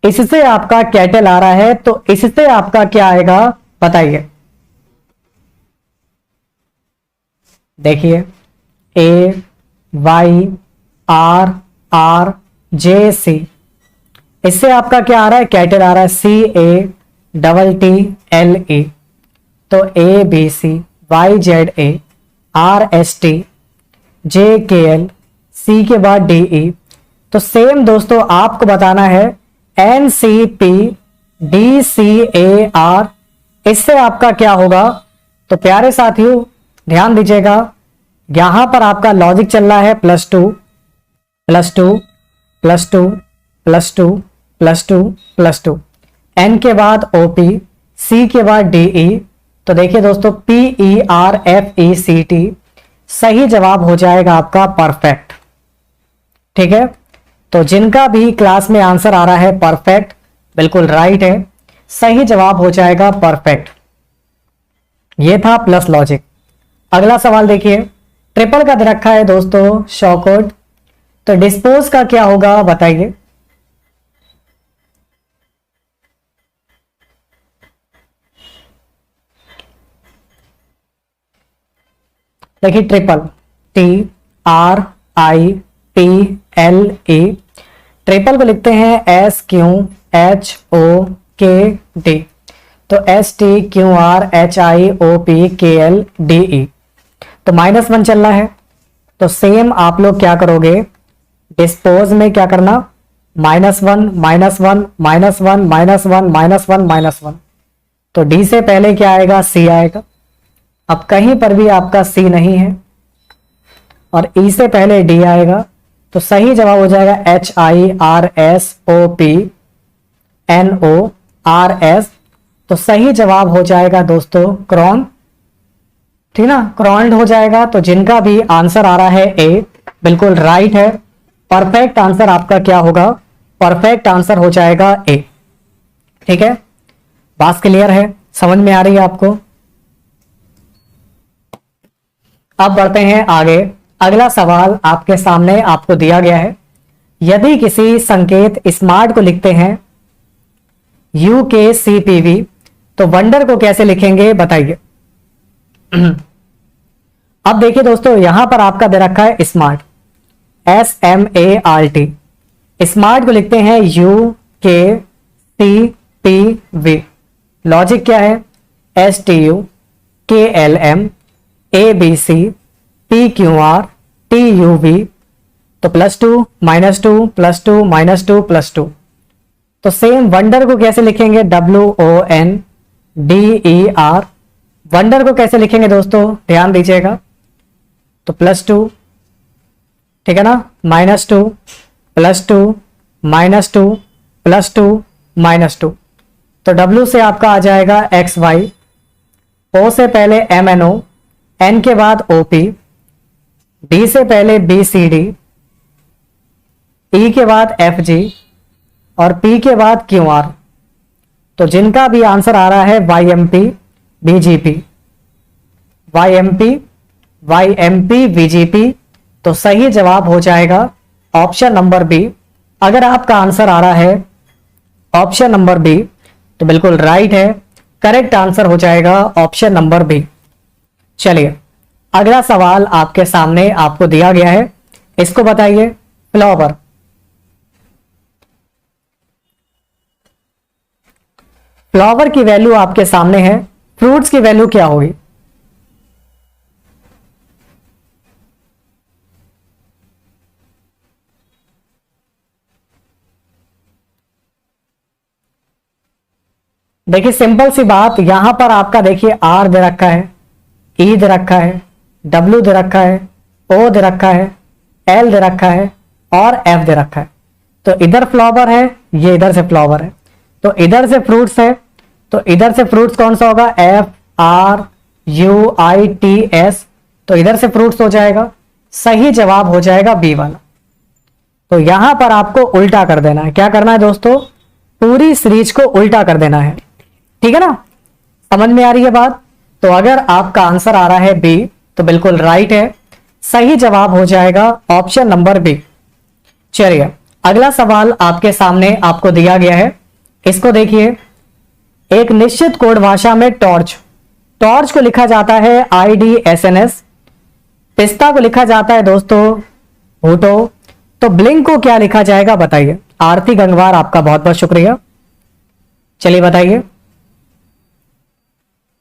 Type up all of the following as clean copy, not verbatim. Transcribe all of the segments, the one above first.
इससे आपका कैटल आ रहा है, तो इससे आपका क्या आएगा बताइए। देखिए ए वाई आर आर जे सी, इससे आपका क्या आ रहा है, कैटल आ रहा है C A double T L E. तो A B C Y Z A R S T J K L सी के बाद डी ई। तो सेम दोस्तों आपको बताना है N C P D C A R, इससे आपका क्या होगा। तो प्यारे साथियों ध्यान दीजिएगा, यहां पर आपका लॉजिक चल रहा है plus two plus two plus two plus two plus two plus two, N के बाद ओपी सी के बाद डी ई। तो देखिए दोस्तों P E R F E C T, सही जवाब हो जाएगा आपका परफेक्ट। ठीक है, तो जिनका भी क्लास में आंसर आ रहा है परफेक्ट, बिल्कुल राइट है, सही जवाब हो जाएगा परफेक्ट। ये था प्लस लॉजिक। अगला सवाल देखिए, ट्रिपल का दे रखा है दोस्तों शॉर्टकट, तो डिस्पोज का क्या होगा बताइए। देखिए triple T R I P L E, triple को लिखते हैं S Q H O K D. तो S T Q R H I O P K L D E. तो -1 चल रहा है, तो सेम आप लोग क्या करोगे, डिस्पोज में क्या करना, -1 -1 -1 -1 -1 तो डी से पहले क्या आएगा, सी आएगा। अब कहीं पर भी आपका सी नहीं है, और ई से पहले डी आएगा, तो सही जवाब हो जाएगा H I R S O P N O R S. तो सही जवाब हो जाएगा दोस्तों क्रॉन, ठीक ना, क्रॉन्ड हो जाएगा। तो जिनका भी आंसर आ रहा है ए, बिल्कुल राइट है, परफेक्ट आंसर आपका क्या होगा, परफेक्ट आंसर हो जाएगा ए। ठीक है, बात क्लियर है, समझ में आ रही है आपको। अब बढ़ते हैं आगे। अगला सवाल आपके सामने आपको दिया गया है, यदि किसी संकेत स्मार्ट को लिखते हैं यू के सी पी वी, तो वंडर को कैसे लिखेंगे बताइए। अब देखिए दोस्तों यहां पर आपका दे रखा है smart, S M A R T, smart को लिखते हैं यू के सी पी वी। लॉजिक क्या है, S T U K L M A B C P Q R T U V. तो +2 -2 +2 -2 +2। तो सेम वंडर को कैसे लिखेंगे, W O N D E R. Wonder को कैसे लिखेंगे दोस्तों, ध्यान दीजिएगा। तो +2, ठीक है ना, -2 +2 -2 +2 -2। तो W से आपका आ जाएगा XY, O से पहले MNO, N के बाद OP, D से पहले BCD, E के बाद FG और P के बाद QR। तो जिनका भी आंसर आ रहा है YMP BGP, YMP YMP BGP, तो सही जवाब हो जाएगा ऑप्शन नंबर बी। अगर आपका आंसर आ रहा है ऑप्शन नंबर बी, तो बिल्कुल राइट है, करेक्ट आंसर हो जाएगा ऑप्शन नंबर बी। चलिए अगला सवाल आपके सामने आपको दिया गया है, इसको बताइए। फ्लावर, फ्लावर की वैल्यू आपके सामने है, फ्रूट्स की वैल्यू क्या होगी। देखिए सिंपल सी बात, यहां पर आपका देखिए आर दे रखा है, ई दे रखा है, डब्ल्यू दे रखा है, ओ दे रखा है, एल दे रखा है और एफ दे रखा है। तो इधर फ्लावर है, ये इधर से फ्लावर है, तो इधर से फ्रूट्स है, तो इधर से फ्रूट्स कौन सा होगा, F R you I T S. तो इधर से फ्रूट्स हो जाएगा, सही जवाब हो जाएगा बी वाला। तो यहां पर आपको उल्टा कर देना है, क्या करना है दोस्तों, पूरी सीरीज को उल्टा कर देना है, ठीक है ना, समझ में आ रही है बात। तो अगर आपका आंसर आ रहा है बी, तो बिल्कुल राइट है, सही जवाब हो जाएगा ऑप्शन नंबर बी। चलिए अगला सवाल आपके सामने आपको दिया गया है, इसको देखिए। एक निश्चित कोड भाषा में टॉर्च को लिखा जाता है IDSNS, पिस्ता को लिखा जाता है दोस्तों हुटो, तो ब्लिंक को क्या लिखा जाएगा बताइए। आरती गंगवार, आपका बहुत बहुत शुक्रिया। चलिए बताइए।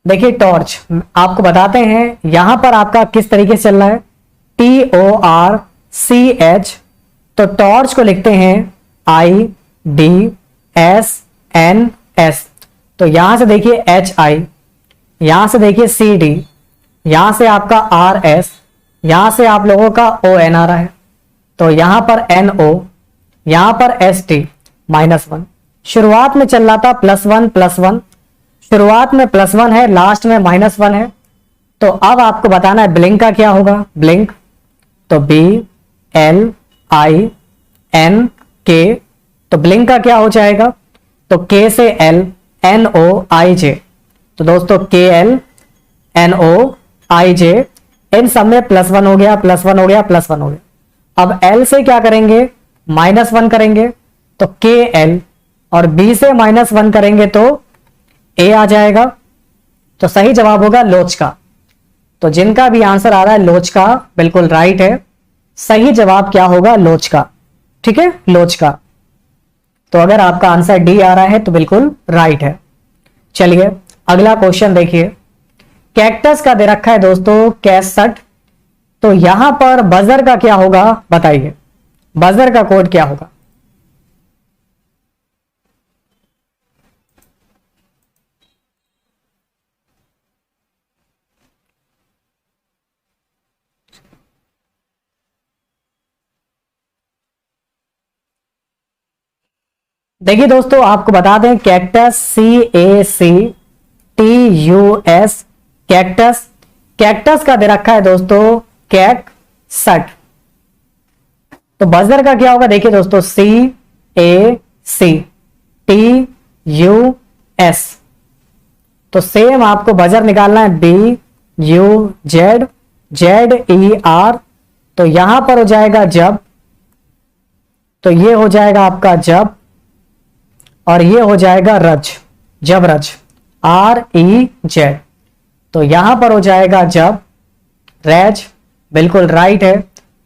देखिए टॉर्च आपको बताते हैं, यहां पर आपका किस तरीके से चल रहा है, TORCH, तो टॉर्च को लिखते हैं IDSNS, तो यहां से देखिए HI, यहां से देखिए CD, यहां से आपका RS, यहां से आप लोगों का ON आ रहा है, तो यहां पर NO, यहां पर ST -1। शुरुआत में चल रहा था +1, शुरुआत में +1 है, लास्ट में -1 है। तो अब आपको बताना है ब्लिंक का क्या होगा। ब्लिंक तो BLINK, तो ब्लिंक का क्या हो जाएगा, तो K से L NOIJ, तो दोस्तों KLNOIJ, इन सब में +1 हो गया, +1 हो गया, +1 हो गया। अब L से क्या करेंगे, -1 करेंगे तो KL, और B से -1 करेंगे तो A आ जाएगा। तो सही जवाब होगा लोच का। तो जिनका भी आंसर आ रहा है लोच का, बिल्कुल राइट है। सही जवाब क्या होगा, लोच का। ठीक है, लोच का। तो अगर आपका आंसर डी आ रहा है तो बिल्कुल राइट है। चलिए अगला क्वेश्चन देखिए। कैक्टस का दे रखा है दोस्तों कैसट, तो यहां पर बजर का क्या होगा बताइए, बजर का कोड क्या होगा। देखिए दोस्तों आपको बता दें, कैक्टस CACTUS, कैक्टस, कैक्टस का दे रखा है दोस्तों कैक सट, तो बजर का क्या होगा देखिए दोस्तों CACTUS, तो सेम आपको बजर निकालना है BUZZER, तो यहां पर हो जाएगा जब, तो ये हो जाएगा आपका जब, और ये हो जाएगा रज, जब रज REZ, तो यहां पर हो जाएगा जब रैज, बिल्कुल राइट है।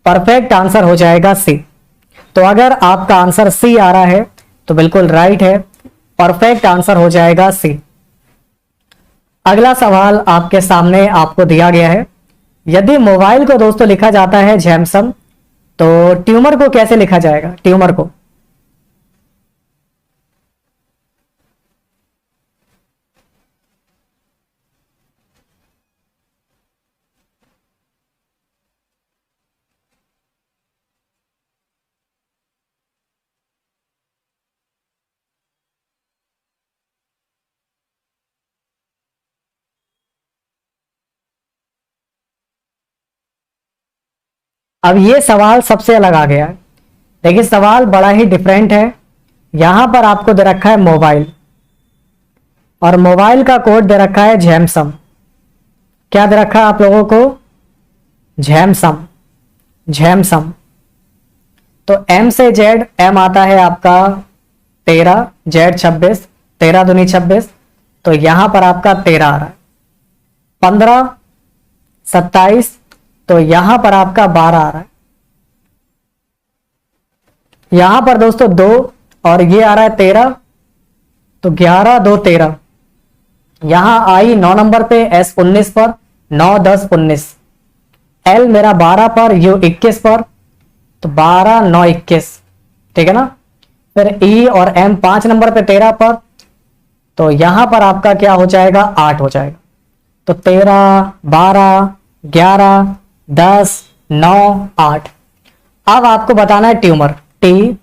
परफेक्ट आंसर हो जाएगा सी। तो अगर आपका आंसर सी आ रहा है तो बिल्कुल राइट है, परफेक्ट आंसर हो जाएगा सी। अगला सवाल आपके सामने आपको दिया गया है, यदि मोबाइल को दोस्तों लिखा जाता है जैमसम, तो ट्यूमर को कैसे लिखा जाएगा, ट्यूमर को। अब ये सवाल सबसे अलग आ गया है। देखिए सवाल बड़ा ही डिफरेंट है। यहां पर आपको दे रखा है मोबाइल, और मोबाइल का कोड दे रखा है जैमसम। क्या दे रखा है आप लोगों को, जैमसम, जैमसम। तो M से Z, M आता है आपका 13, Z 26, 13 दूनी 26, तो यहां पर आपका 13 आ रहा है। 15, 27, तो यहां पर आपका 12 आ रहा है। यहां पर दोस्तों 2, और ये आ रहा है 13, तो 11, 2, 13। यहां आई 9 नंबर पे, S 19 पर, 9, 10, 19। L मेरा 12 पर, U 21 पर, तो 12, 9, 21, ठीक है ना। फिर E और M 5 नंबर पे 13 पर, तो यहां पर आपका क्या हो जाएगा, 8 हो जाएगा। तो 13, 12, 11, 10, 9, 8। अब आपको बताना है ट्यूमर, TUMOR,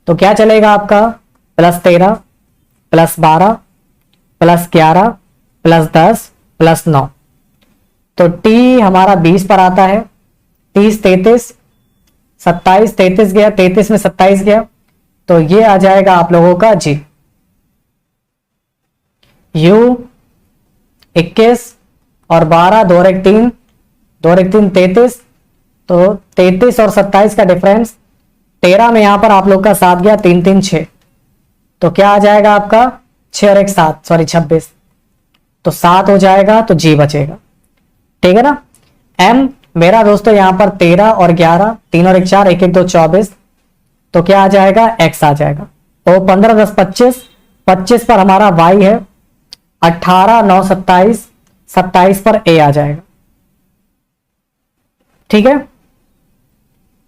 तो क्या चलेगा आपका, +13, +12, +11, +10, +9। तो T हमारा 20 पर आता है, 30, 33, 27, 33 गया, 33 में 27 गया, तो ये आ जाएगा आप लोगों का G। U 21 और 12, 2 और 1 3, 2 और 1 3, 33, तो 33 और 27 का डिफरेंस 13 में यहां पर आप लोग का 7 गया, 3 3 6, तो क्या आ जाएगा आपका 6 और 1 7, सॉरी 26, तो 7 हो जाएगा, तो जी बचेगा। ठीक है ना। एम मेरा दोस्तों यहां पर 13 और 11, 3 और 1 4, 1 1 2 24, तो क्या आ जाएगा एक्स आ जाएगा। तो 15 10 25, 25 पर हमारा वाई है, 18 9 27, 27 पर ए आ जाएगा। ठीक है।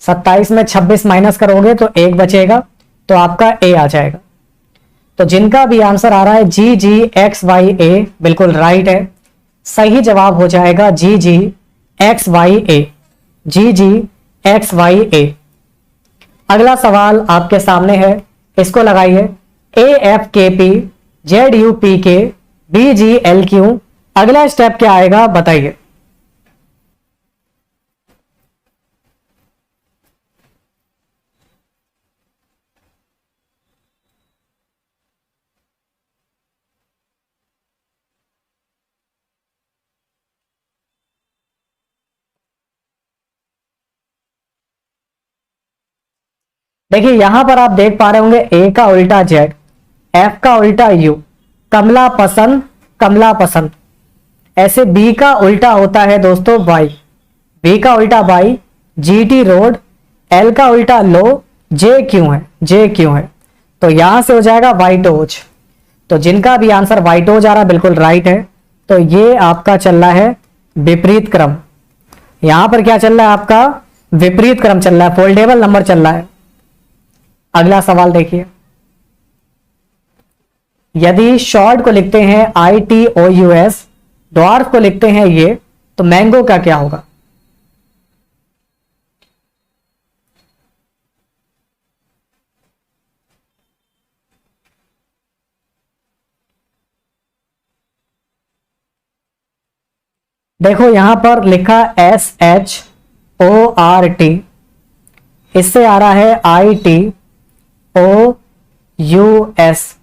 27 में 26 माइनस करोगे तो 1 बचेगा, तो आपका ए आ जाएगा। तो जिनका भी आंसर आ रहा है जी जी एक्स वाई ए, बिल्कुल राइट है। सही जवाब हो जाएगा जी जी एक्स वाई ए, जी जी एक्स वाई ए। अगला सवाल आपके सामने है, इसको लगाइए। ए एफ के पी जेड यू पी के बी जी एल क्यू, अगला स्टेप क्या आएगा बताइए। देखिए यहां पर आप देख पा रहे होंगे ए का उल्टा जेड, एफ का उल्टा यू, कमला पसंद कमला पसंद। ऐसे बी का उल्टा होता है दोस्तों वाई, बी का उल्टा वाई, जीटी रोड, एल का उल्टा लो, जे क्यों है, जे क्यों है, तो यहां से हो जाएगा वाइटोज। तो जिनका भी आंसर वाइटोज आ रहा है बिल्कुल राइट है। तो ये आपका चल रहा है विपरीत क्रम, यहां पर क्या चल रहा है आपका विपरीत क्रम चल रहा है, फोल्डेबल नंबर चल रहा है। अगला सवाल देखिए, यदि शॉर्ट को लिखते हैं I T O U S, dwarf को लिखते हैं ये, तो मैंगो का क्या होगा। देखो यहां पर लिखा S H O R T, इससे आ रहा है I T O U S,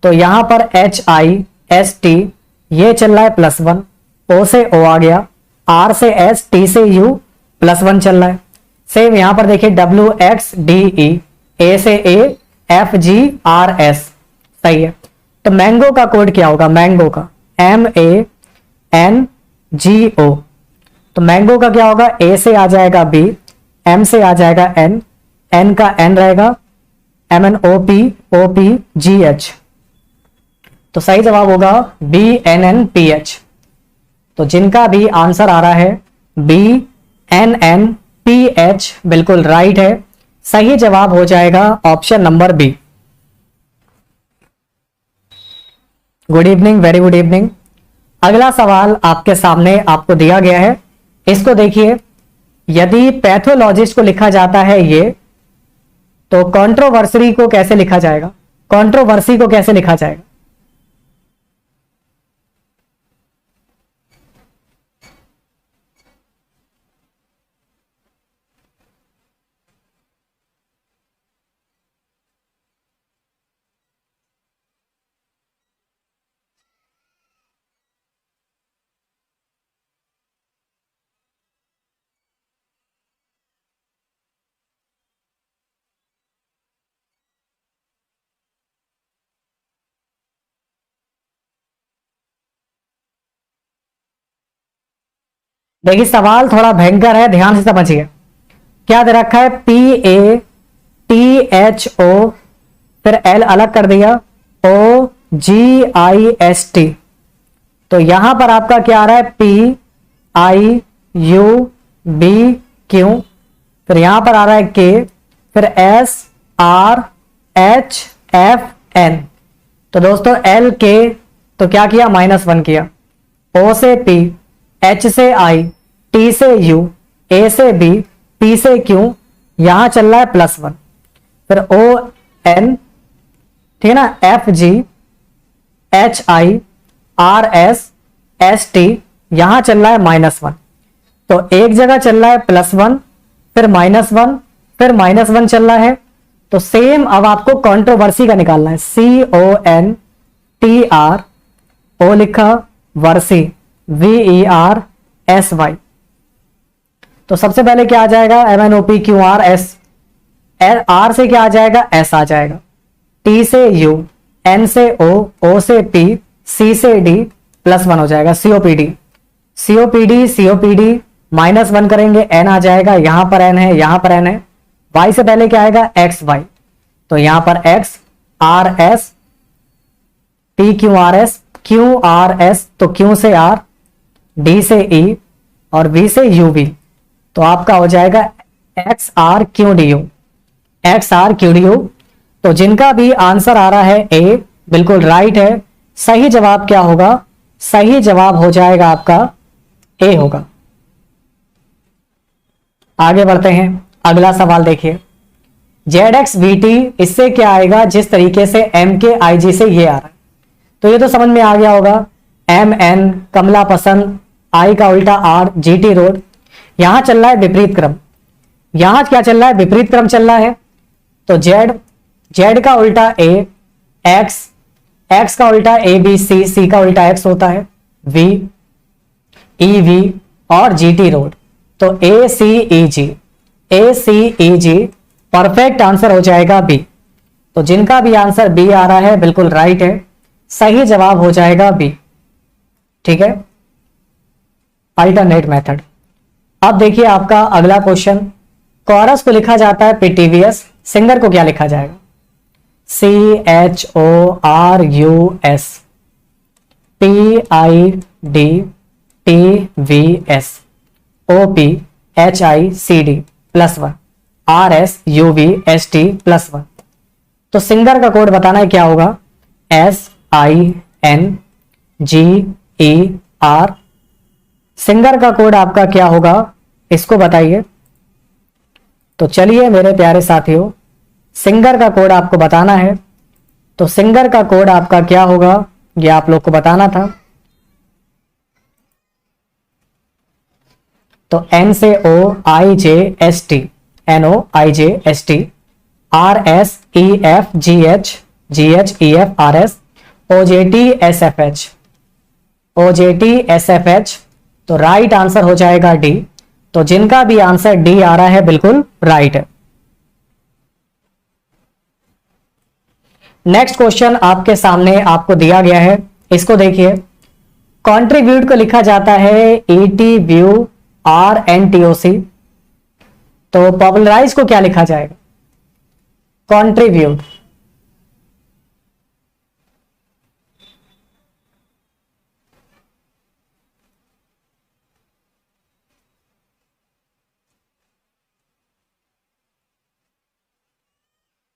तो यहां पर एच आई एस टी ये चल रहा है +1, ओ से ओ आ गया, आर से एस, टी से यू, +1 चल रहा है। सेम यहां पर देखिए डब्ल्यू एक्स डी ई, ए से ए, एफ जी आर एस, सही है। तो मैंगो का कोड क्या होगा, मैंगो का MANGO, तो मैंगो का क्या होगा, ए से आ जाएगा बी, एम से आ जाएगा एन, एन का एन रहेगा, MNOPOPGH, तो सही जवाब होगा BNNPH। तो जिनका भी आंसर आ रहा है BNNPH बिल्कुल राइट है, सही जवाब हो जाएगा option number B. Good evening, very good evening. अगला सवाल आपके सामने आपको दिया गया है, इसको देखिए। यदि पैथोलॉजिस्ट को लिखा जाता है ये, तो कंट्रोवर्सी को कैसे लिखा जाएगा, कंट्रोवर्सी को कैसे लिखा जाएगा। देखिए सवाल थोड़ा भयंकर है, ध्यान से समझिए। क्या दे रखा है, PATHO, फिर L अलग कर दिया, OGIST, तो यहां पर आपका क्या आ रहा है PIUBQ, फिर यहां पर आ रहा है K, फिर SRHFN। तो दोस्तों L K तो क्या किया, -1 किया, O से P, H से I, T से U, A से B, P से Q, यहां चल रहा है +1, फिर ON, ठीक है ना, FG HI RS ST, यहां चल रहा है -1। तो एक जगह चल रहा है +1, फिर -1, फिर -1 चल रहा है। तो सेम अब आपको कंट्रोवर्सी का निकालना है, CONTR, O लिखा, वर्सी VERSY, तो सबसे पहले क्या आ जाएगा, MNOPQRS, R से क्या आ जाएगा, S आ जाएगा, T से U, N से O, O से P, C से D, +1 हो जाएगा COPD। COPD -1 करेंगे, N आ जाएगा, यहां पर N है, यहां पर N है, Y से पहले क्या आएगा, XY, तो यहां पर X, RS, PQRS, QRS, तो Q से R, D से E और V से UV, तो आपका हो जाएगा XRQDU, XRQDU। तो जिनका भी आंसर आ रहा है ए, बिल्कुल राइट है। सही जवाब क्या होगा, सही जवाब हो जाएगा आपका ए होगा। आगे बढ़ते हैं, अगला सवाल देखिए, ZXVT, इससे क्या आएगा, जिस तरीके से MKIG से ये आ रहा है, तो ये तो समझ में आ गया होगा, MN कमला पसंद, I का उल्टा R, GT रोड। यहां चल रहा है विपरीत क्रम, यहां क्या चल रहा है, विपरीत क्रम चल रहा है, तो Z का उल्टा A, X का उल्टा ABC, C का उल्टा X होता है, V, EV और GT रोड, तो ACEG परफेक्ट आंसर हो जाएगा बी। तो जिनका भी आंसर बी आ रहा है बिल्कुल राइट है, सही जवाब हो जाएगा बी। ठीक है, अल्टरनेट मेथड। अब देखिए आपका अगला क्वेश्चन, कोरस को लिखा जाता है PTVS, सिंगर को क्या लिखा जाएगा, CHORUS, PIDTVS, OPHICD +1, RSUVST +1। तो सिंगर का कोड बताना है, क्या होगा, SINGER। सिंगर का कोड आपका क्या होगा, इसको बताइए। तो चलिए मेरे प्यारे साथियों, सिंगर का कोड आपको बताना है, तो सिंगर का कोड आपका क्या होगा, ये आप लोग को बताना था। तो N से OIJST, NOIJST, RSEFGH, GHEFRS, OJTSFH। तो राइट आंसर हो जाएगा डी। तो जिनका भी आंसर डी आ रहा है बिल्कुल राइट है। नेक्स्ट क्वेश्चन आपके सामने आपको दिया गया है, इसको देखिए। कंट्रीब्यूट को लिखा जाता है ETVURNTOC, तो पॉपुलराइज को क्या लिखा जाएगा, कंट्रीब्यूट।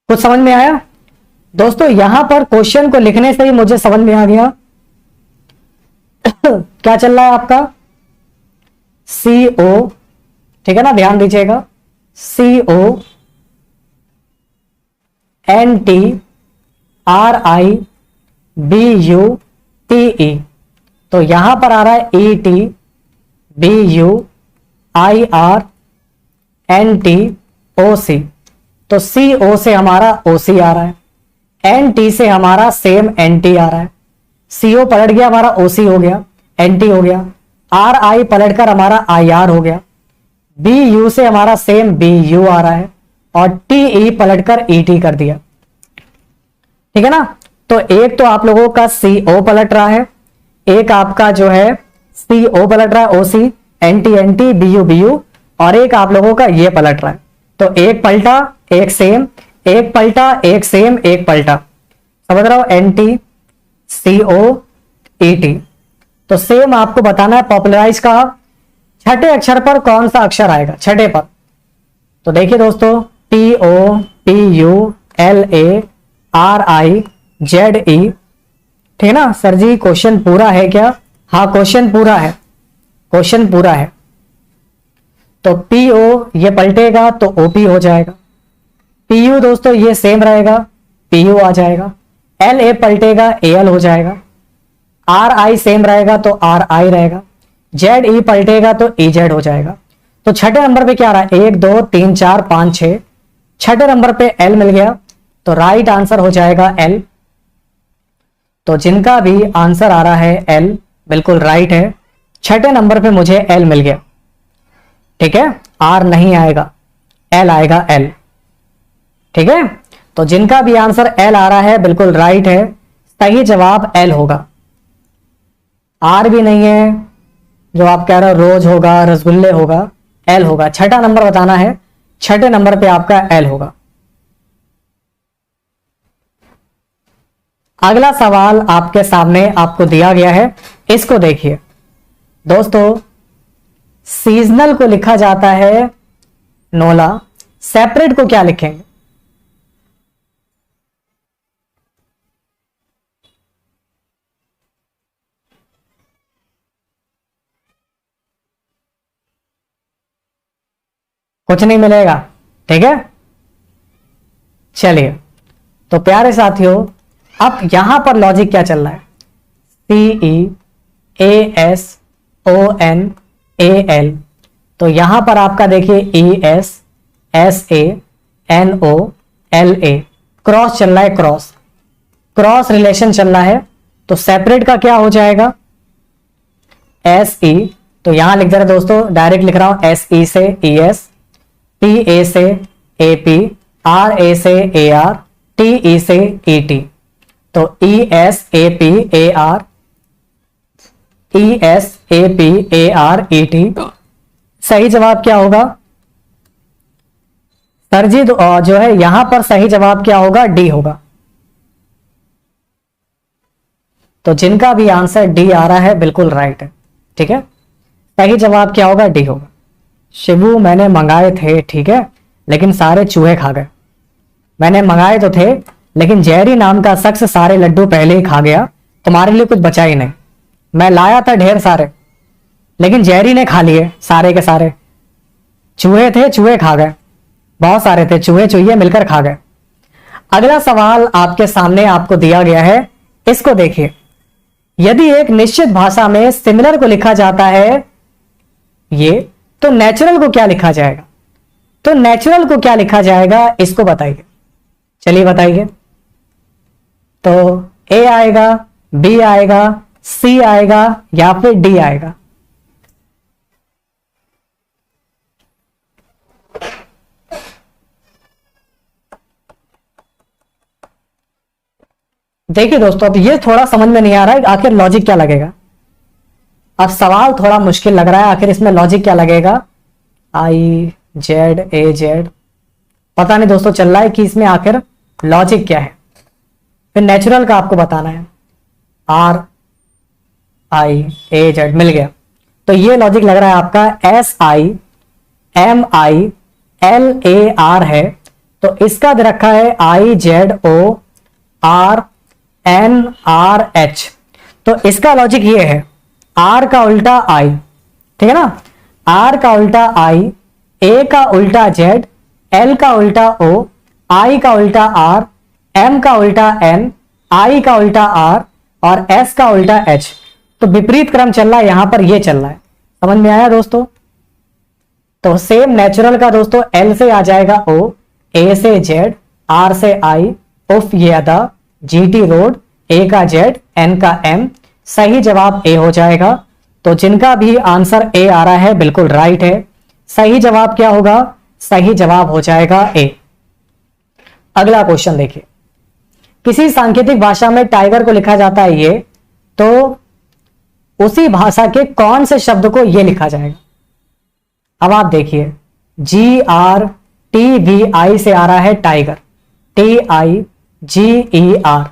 कुछ समझ में आया दोस्तों? यहां पर क्वेश्चन को लिखने से ही मुझे समझ में आ गया क्या चल रहा है आपका, CO, ठीक है ना, ध्यान दीजिएगा, CONTRIBUTE। तो यहां पर आ रहा है ETBUIRNTOC। तो CO से हमारा OC आ रहा है, NT से हमारा सेम NT आ रहा है, CO पलट गया हमारा OC हो गया, NT हो गया, RI पलटकर हमारा IR हो गया, BU से हमारा सेम BU आ रहा है और TE पलटकर ET कर दिया। ठीक है ना। तो एक तो आप लोगों का CO पलट रहा है, एक आपका जो है CO पलट रहा है, OC, NT NT, BU BU, और एक आप लोगों का ये पलट रहा है। तो एक पलटा एक सेम, एक पलटा एक सेम, एक पलटा, समझ रहा हो, NT CO ET। तो सेम आपको बताना है पॉपुलराइज का छठे अक्षर पर कौन सा अक्षर आएगा, छठे पर। तो देखिए दोस्तों, POPULARIZE, ठीक है ना। सर जी क्वेश्चन पूरा है क्या? हाँ क्वेश्चन पूरा है, क्वेश्चन पूरा है। तो PO ये पलटेगा तो OP हो जाएगा, PU दोस्तों ये सेम रहेगा, PU आ जाएगा, LA पलटेगा AL हो जाएगा, RI सेम रहेगा तो RI रहेगा, ZE पलटेगा तो EZ हो जाएगा। तो छठे नंबर पे क्या आ रहा है, 1 2 3 4 5 6, छठे नंबर पे L मिल गया, तो राइट आंसर हो जाएगा L। तो जिनका भी आंसर आ रहा है L बिल्कुल राइट है, छठे नंबर पे मुझे L मिल गया। ठीक है, आर नहीं आएगा, एल आएगा, एल। ठीक है, तो जिनका भी आंसर एल आ रहा है बिल्कुल राइट है, सही जवाब एल होगा। आर भी नहीं है, जो आप कह रहे हो रोज होगा, रसगुल्ले होगा, एल होगा। छठा नंबर बताना है, छठे नंबर पे आपका एल होगा। अगला सवाल आपके सामने आपको दिया गया है, इसको देखिए दोस्तों। सीजनल को लिखा जाता है नोला, सेपरेट को क्या लिखेंगे? कुछ नहीं मिलेगा, ठीक है। चलिए, तो प्यारे साथियों, अब यहां पर लॉजिक क्या चल रहा है? CEASONAL, तो यहां पर आपका देखिए ESSANOLA, क्रॉस चल रहा है, क्रॉस रिलेशन चल रहा है। तो सेपरेट का क्या हो जाएगा? SE, तो यहां लिख दे रहे दोस्तों, डायरेक्ट लिख रहा हूं, SE से ES, PA से AP, RA से AR, TE से ET। तो ESAPAR, ESAPARET, सही जवाब क्या होगा सर जी? जो है यहां पर सही जवाब क्या होगा? डी होगा। तो जिनका भी आंसर डी आ रहा है बिल्कुल राइट है, ठीक है। सही जवाब क्या होगा? डी होगा। शिबू, मैंने मंगाए थे, ठीक है, लेकिन सारे चूहे खा गए। मैंने मंगाए तो थे, लेकिन जेरी नाम का शख्स सारे लड्डू पहले ही खा गया, तुम्हारे लिए कुछ बचा ही नहीं। मैं लाया था ढेर सारे, लेकिन जेरी ने खा लिए सारे के सारे। चूहे थे, चूहे खा गए, बहुत सारे थे, चूहे चूहे मिलकर खा गए। अगला सवाल आपके सामने आपको दिया गया है, इसको देखिए। यदि एक निश्चित भाषा में सिमिलर को लिखा जाता है ये, तो नेचुरल को क्या लिखा जाएगा? तो नेचुरल को क्या लिखा जाएगा, इसको बताइए। चलिए बताइए। तो ए आएगा, बी आएगा, सी आएगा, या फिर डी आएगा? देखिए दोस्तों, अब ये थोड़ा समझ में नहीं आ रहा है आखिर लॉजिक क्या लगेगा। अब सवाल थोड़ा मुश्किल लग रहा है, आखिर इसमें लॉजिक क्या लगेगा? IZAZ, पता नहीं दोस्तों चल रहा है कि इसमें आखिर लॉजिक क्या है। फिर नेचुरल का आपको बताना है, RIAZ, मिल गया। तो ये लॉजिक लग रहा है आपका SIMILAR है, तो इसका दे रखा है IZORNRH। तो इसका लॉजिक ये है, आर का उल्टा आई, ठीक है ना, आर का उल्टा आई, ए का उल्टा जेड, एल का उल्टा ओ, आई का उल्टा आर, एम का उल्टा एन, आई का उल्टा आर और एस का उल्टा एच। तो विपरीत क्रम चल रहा है, यहां पर ये चल रहा है। समझ में आया दोस्तों? तो सेम नेचुरल का दोस्तों एल से आ जाएगा ओ, ए से जेड, आर से आई, उफ ये अदा, जीटी रोड, ए का जेड, एन का एम। सही जवाब ए हो जाएगा। तो जिनका भी आंसर ए आ रहा है बिल्कुल राइट है। सही जवाब क्या होगा? सही जवाब हो जाएगा ए। अगला क्वेश्चन देखिए। किसी सांकेतिक भाषा में टाइगर को लिखा जाता है ये, तो उसी भाषा के कौन से शब्द को ये लिखा जाएगा? अब आप देखिए, GRTVI से आ रहा है टाइगर, TIGER,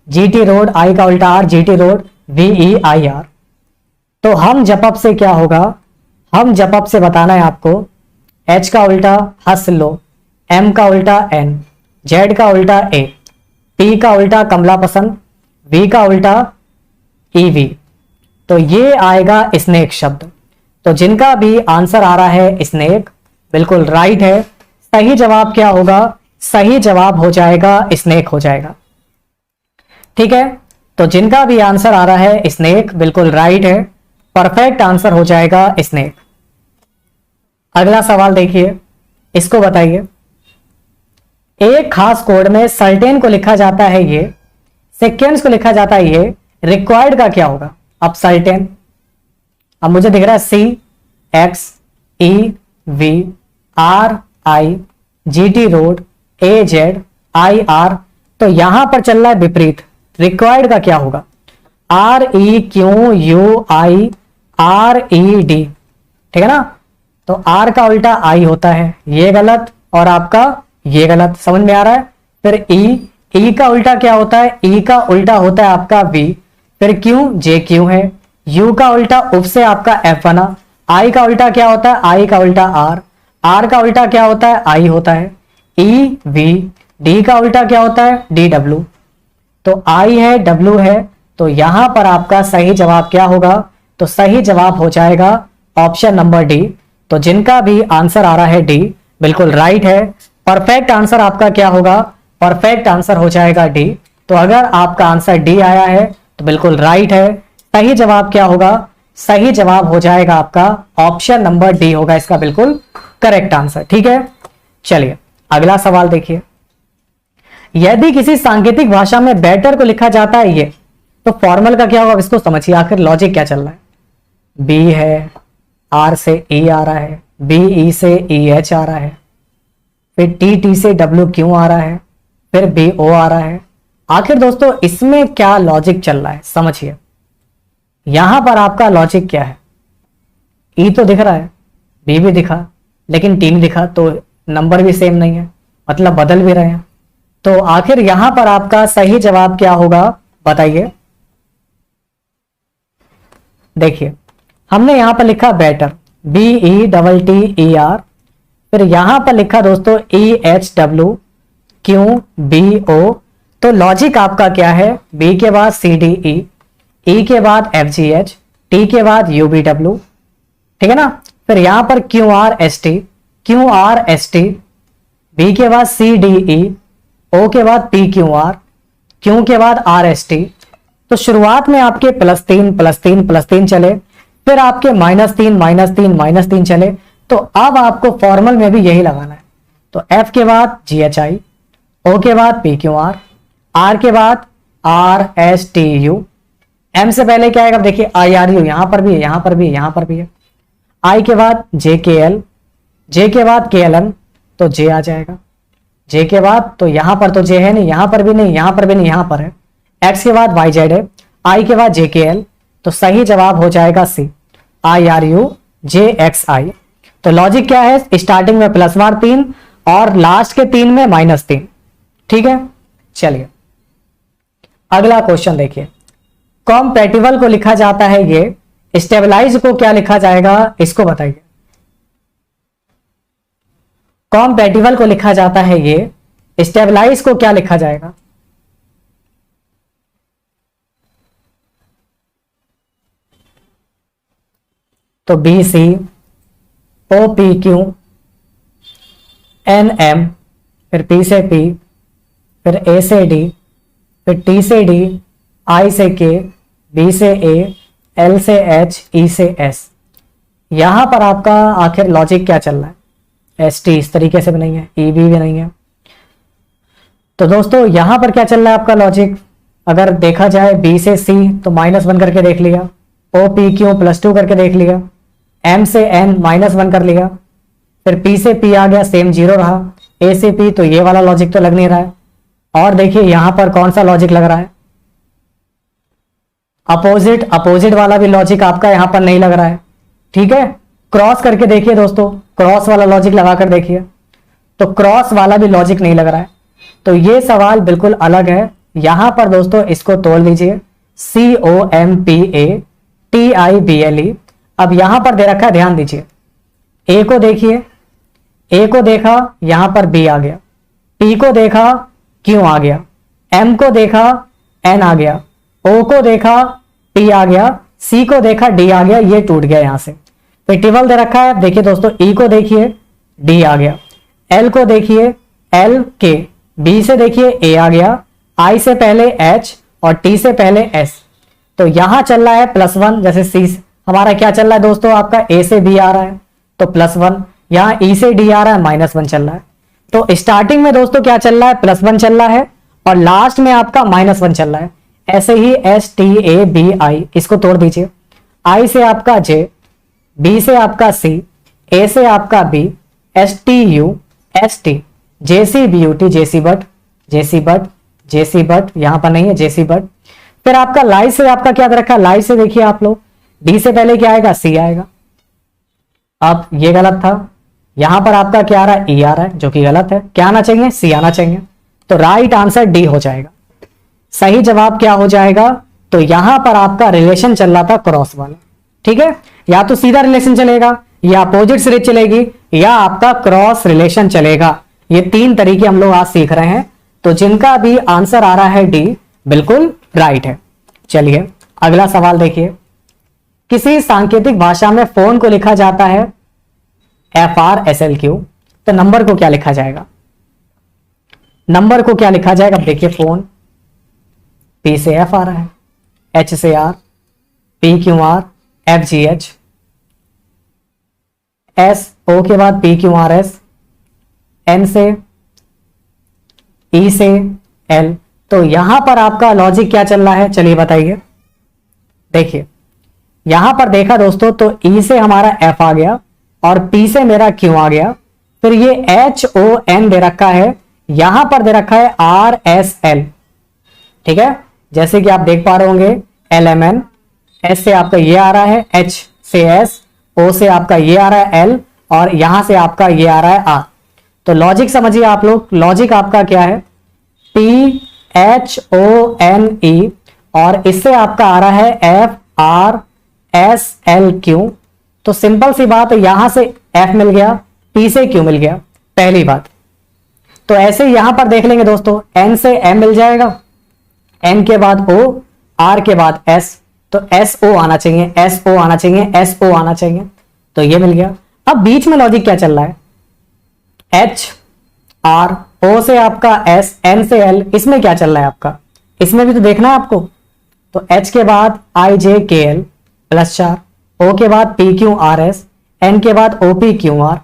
GT रोड, आई का उल्टा आर, GT रोड, VEIR। तो हम जपअप से क्या होगा? हम जपअप से बताना है आपको, H का उल्टा हंस लो, M का उल्टा N, Z का उल्टा A, P का उल्टा कमला पसंद, V का उल्टा EV। तो ये आएगा स्नेक शब्द। तो जिनका भी आंसर आ रहा है स्नेक, बिल्कुल राइट है। सही जवाब क्या होगा? सही जवाब हो जाएगा स्नेक हो जाएगा, ठीक है। तो जिनका भी आंसर आ रहा है स्नेक, बिल्कुल राइट है, परफेक्ट आंसर हो जाएगा स्नेक। अगला सवाल देखिए, इसको बताइए। एक खास कोड में सर्टेन को लिखा जाता है ये, सीक्वेंस को लिखा जाता है ये, रिक्वायर्ड का क्या होगा? अब सर्टेन, अब मुझे दिख रहा है CXE V R I G T रोड ए जेड आई आर। तो यहां पर चल रहा है विपरीत, रिक्वायर्ड का क्या होगा, R E Q U I R E D, ठीक है ना। तो आर का उल्टा आई होता है, ये गलत, और आपका ये गलत, समझ में आ रहा है। फिर ई का उल्टा क्या होता है, ई का उल्टा होता है आपका वी, फिर क्यू जे क्यू है, यू का उल्टा उप से आपका एफ बना, आई का उल्टा क्या होता है, आई का उल्टा आर का उल्टा क्या होता है, आई होता है, ई वी, डी का उल्टा क्या होता है, डी डब्ल्यू। तो आई है डब्ल्यू है, तो यहां पर आपका सही जवाब क्या होगा, तो सही जवाब हो जाएगा ऑप्शन नंबर डी। तो जिनका भी आंसर आ रहा है डी बिल्कुल राइट है। परफेक्ट आंसर आपका क्या होगा, परफेक्ट आंसर हो जाएगा डी। तो अगर आपका आंसर डी आया है तो बिल्कुल राइट है। सही जवाब क्या होगा, सही जवाब हो जाएगा आपका ऑप्शन नंबर डी होगा इसका बिल्कुल करेक्ट आंसर, ठीक है। चलिए अगला सवाल देखिए, यदि किसी सांकेतिक भाषा में बेटर को लिखा जाता है ये, तो फॉर्मल का क्या होगा, इसको समझिए आखिर लॉजिक क्या चल रहा है। बी है, आर से ई आ रहा है, बी ई से ई एच आ रहा है, फिर टी टी से डब्ल्यू क्यू आ रहा है, फिर बी ओ आ रहा है। आखिर दोस्तों इसमें क्या लॉजिक चल रहा है समझिए। यहां पर आपका लॉजिक क्या है, ई तो दिख रहा है, बी भी दिखा, लेकिन टी नहीं दिखा, तो नंबर भी सेम नहीं है, मतलब बदल भी रहे हैं। तो आखिर यहां पर आपका सही जवाब क्या होगा बताइए। देखिए हमने यहां पर लिखा better, B E double T E R, फिर यहां पर लिखा दोस्तों E H W Q B O. तो लॉजिक आपका क्या है, बी के बाद सी डी ई के बाद एफ जी एच, टी के बाद यू बी डब्ल्यू, ठीक है ना। फिर यहां पर Q R S T, B के बाद सी डी ई, ओ के बाद पी क्यू आर, क्यू के बाद आर एस टी। तो शुरुआत में आपके +3 चले, फिर आपके -3 चले। तो अब आपको फॉर्मल में भी यही लगाना है। तो एफ के बाद जी एच आई, ओ के बाद पी क्यू आर के बाद R S T U, M से पहले क्या आएगा देखिए आई आर यू, यहां पर भी है, यहां पर भी है, यहां पर भी है। आई के बाद जे के एल, जे के बाद के एल एन, तो जे आ जाएगा, जे के बाद तो यहां पर तो जे है नहीं, यहां पर भी नहीं, यहां पर भी नहीं, यहां पर है। एक्स के बाद वाई जेड है, आई के बाद जे के एल, तो सही जवाब हो जाएगा C, I R U J X I. तो लॉजिक क्या है, स्टार्टिंग में +3 और लास्ट के 3 में -3, ठीक है। चलिए अगला क्वेश्चन देखिए, कॉम्पैटिबल को लिखा जाता है ये, स्टेबलाइज को क्या लिखा जाएगा इसको बताइए। कॉम्पैटिबल को लिखा जाता है ये, स्टेबलाइज को क्या लिखा जाएगा। तो B C, O P Q, N M, फिर पी से पी, फिर ए से डी, फिर टी से डी, आई से के, बी से ए, एल से एच, ई से एस। यहां पर आपका आखिर लॉजिक क्या चल रहा है, एस टी इस तरीके से भी नहीं है, ई भी नहीं है। तो दोस्तों यहां पर क्या चल रहा है आपका लॉजिक, अगर देखा जाए बी से सी तो -1 करके देख लिया, ओ पी क्यू +2 करके देख लिया, एम से एन -1 कर लिया, फिर पी से पी आ गया सेम 0 रहा, ए से पी तो ये वाला लॉजिक तो लग नहीं रहा है। और देखिए यहां पर कौन सा लॉजिक लग रहा है, अपोजिट वाला भी लॉजिक आपका यहां पर नहीं लग रहा है, ठीक है। क्रॉस करके देखिए दोस्तों, क्रॉस वाला लॉजिक लगाकर देखिए, तो क्रॉस वाला भी लॉजिक नहीं लग रहा है। तो ये सवाल बिल्कुल अलग है। यहां पर दोस्तों इसको तोड़ लीजिए, COMPATIBLE। अब यहां पर दे रखा है, ध्यान दीजिए, ए को देखिए, ए को देखा यहां पर बी आ गया, पी को देखा क्यू आ गया, एम को देखा एन आ गया, ओ को देखा टी आ गया, सी को देखा डी आ गया, ये टूट गया यहां से। फिर टेबल दे रखा है, देखिए दोस्तों ई को देखिए डी आ गया, एल को देखिए एल के, बी से देखिए ए आ गया, आई से पहले एच और टी से पहले एस। तो यहां चल रहा है +1, जैसे सी हमारा क्या चल रहा है दोस्तों, आपका ए से बी आ रहा है तो +1, यहां ई से डी आ रहा है -1 चल रहा है। तो स्टार्टिंग में दोस्तों क्या चल रहा है, +1 चल रहा है और लास्ट में आपका -1 चल रहा है। ऐसे ही STABI, इसको तोड़ दीजिए, आई से आपका जे, बी से आपका सी, ए से आपका B, S T U S T, जेसी बी यू टी, जेसी बट, जेसी बट, जेसी बट, यहां पर नहीं है जेसी बट। फिर आपका लाई से आपका क्या दे रखा है, लाई से देखिए आप लोग, डी से पहले क्या आएगा, सी आएगा। अब ये गलत था, यहां पर आपका क्या आ रहा है, ई आ रहा है, जो कि गलत है। क्या आना चाहिए, सी आना चाहिए। तो राइट आंसर डी हो जाएगा। सही जवाब क्या हो जाएगा, तो यहां पर आपका रिलेशन चल रहा था क्रॉस वाला, ठीक है। या तो सीधा रिलेशन चलेगा, या अपोजिट सीरीज चलेगी, या आपका क्रॉस रिलेशन चलेगा। ये तीन तरीके हम लोग आज सीख रहे हैं। तो जिनका भी आंसर आ रहा है डी, बिल्कुल राइट है। चलिए अगला सवाल देखिए। किसी सांकेतिक भाषा में फोन को लिखा जाता है FRSLQ, तो नंबर को क्या लिखा जाएगा, नंबर को क्या लिखा जाएगा। देखिए फोन, P से F आ रहा है, H से R, PQR, FGH, S, O के बाद PQRS, N से E से L। तो यहां पर आपका लॉजिक क्या चल रहा है, चलिए बताइए। देखिए यहां पर देखा दोस्तों, तो E से हमारा F आ गया और P से मेरा Q आ गया। फिर ये HON दे रखा है, यहां पर दे रखा है RSL, ठीक है। जैसे कि आप देख पा रहे होंगे LMN, S से आपका ये आ रहा है, H से S, O से आपका ये आ रहा है L, और यहां से आपका ये आ रहा है R। तो लॉजिक समझिए आप लोग, लॉजिक आपका क्या है, PHONE, और इससे आपका आ रहा है FRSLQ। तो सिंपल सी बात है, यहां से F मिल गया, P से Q मिल गया, पहली बात। तो ऐसे यहां पर देख लेंगे दोस्तों, N से M मिल जाएगा, N के बाद O, R के बाद S, तो SO आना चाहिए, SO आना चाहिए, SO आना चाहिए, तो ये मिल गया। अब बीच में लॉजिक क्या चल रहा है, H R, O से आपका S, N से L, इसमें क्या चल रहा है आपका, इसमें भी तो देखना है आपको। तो H के बाद IJKL प्लस 4, O के बाद PQRS, N के बाद OPQR,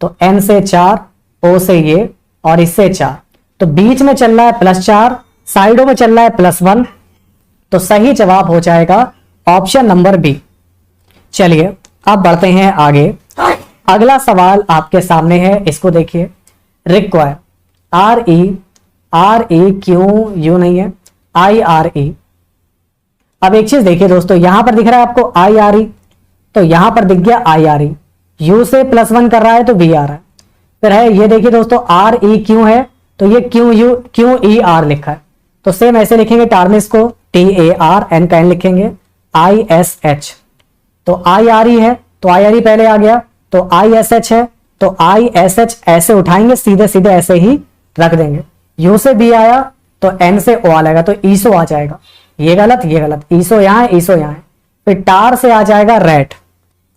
तो N से 4, O से ये, और इससे 4, तो बीच में चल रहा है प्लस 4, साइडों में चल रहा है प्लस 1। तो सही जवाब हो जाएगा ऑप्शन नंबर बी। चलिए अब बढ़ते हैं आगे। अगला सवाल आपके सामने है, इसको देखिए। रिक्वायर, RE नहीं है, IRE। अब एक चीज देखिए दोस्तों, यहां पर दिख रहा है आपको IRE, तो यहां पर दिख गया IRE, U से +1 कर रहा है तो V आ रहा है। फिर है ये देखिए दोस्तों REQ है, तो ये QER लिखा है, तो सेम ऐसे लिखेंगे टार्मिस को, TAR, N का N लिखेंगे, ISH। तो IRE है तो IRE पहले आ गया, तो ISH है तो ISH ऐसे उठाएंगे, सीधे सीधे ऐसे ही रख देंगे। U से B आया तो N से O आ जाएगा, तो ईसो आ जाएगा। ये गलत, ये गलत, ईसो यहां है, ईसो यहां है। फिर टार से आ जाएगा रैट,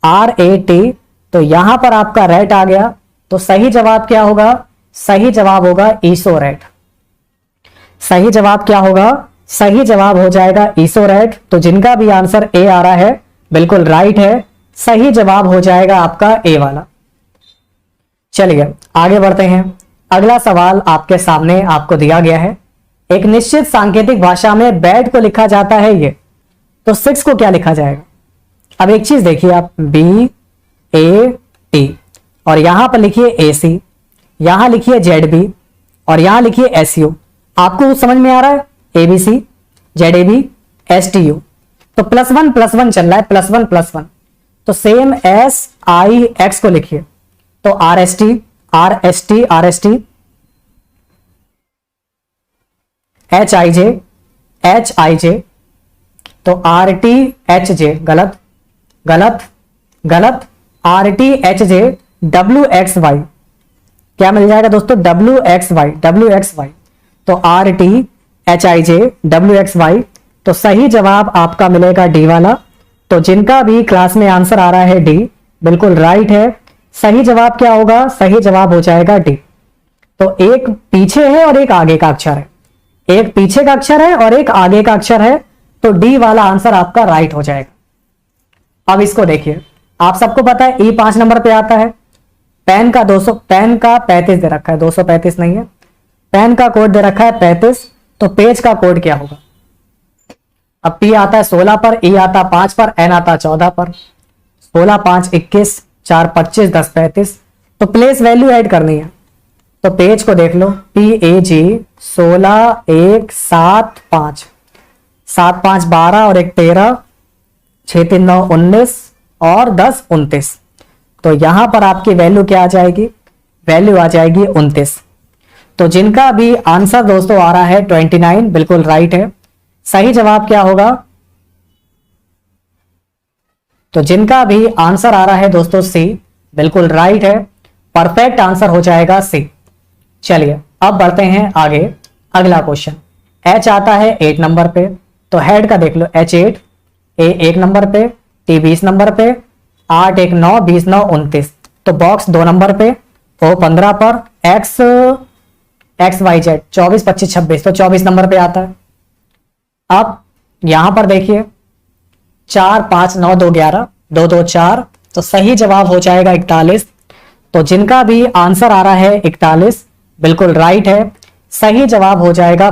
RAT, तो यहां पर आपका रैट आ गया। तो सही जवाब क्या होगा, सही जवाब होगा ईसो रैट। सही जवाब क्या होगा, सही जवाब हो जाएगा ईसो रैट। तो जिनका भी आंसर ए आ रहा है बिल्कुल राइट है, सही जवाब हो जाएगा आपका ए वाला। चलिए आगे बढ़ते हैं। अगला सवाल आपके सामने आपको दिया गया है। एक निश्चित सांकेतिक भाषा में बैट को लिखा जाता है ये, तो 6 को क्या लिखा जाएगा। अब एक चीज देखिए आप, BAT, और यहां पर लिखिए AC, यहां लिखिए ZB, और यहां लिखिए SU। आपको समझ में आ रहा है, ABC, ZAB, STU। तो +1 चल रहा है, +1, तो सेम SIX को लिखिए, तो RST, HIJ, तो RTHJ, गलत गलत गलत, RTHJ, WXY, क्या मिल जाएगा दोस्तों, WXY, तो RTHIJ, WXY। तो सही जवाब आपका मिलेगा डी वाला। तो जिनका भी क्लास में आंसर आ रहा है डी, बिल्कुल राइट है। सही जवाब क्या होगा, सही जवाब हो जाएगा डी। तो एक पीछे है और एक आगे का अक्षर है, एक पीछे का अक्षर है और एक आगे का अक्षर है, तो डी वाला आंसर आपका राइट हो जाएगा। अब इसको देखिए, आप सबको पता है ई 5 नंबर पे आता है। पेन का 35 दे रखा है, 235 नहीं है। पेन का कोड दे रखा है 35, तो पेज का कोड क्या होगा। अब P आता है 16 पर, E आता 5 पर, N आता 14 पर। 16 5 21, 4 25 10 35। तो प्लेस वैल्यू ऐड करनी है, तो पेज को देख लो, PAG 16 1 7 5, 7 5 12 और 1 13, 6 3 9 19 और 10 29। तो यहां पर आपकी वैल्यू क्या आ जाएगी, वैल्यू आ जाएगी 29। तो जिनका भी आंसर दोस्तों आ रहा है 29, बिल्कुल राइट है। सही जवाब क्या होगा, तो जिनका भी आंसर आ रहा है दोस्तों सी, बिल्कुल राइट है, परफेक्ट आंसर हो जाएगा सी। चलिए अब बढ़ते हैं आगे। अगला क्वेश्चन, एच आता है 8 नंबर पे, तो हेड का देख लो, H8, ए 1 नंबर पे, टी 20 नंबर पे, 8 1 9 20 9 29। तो बॉक्स 2 नंबर पे, O 15 पर, एक्स वाई जेड 24 25 26, तो 24 नंबर पे आता है। अब यहां पर देखिए 4 5 9 2 11, 2 2 4, तो सही जवाब हो जाएगा 41। तो जिनका भी आंसर आ रहा है 41, बिल्कुल राइट है, सही जवाब हो जाएगा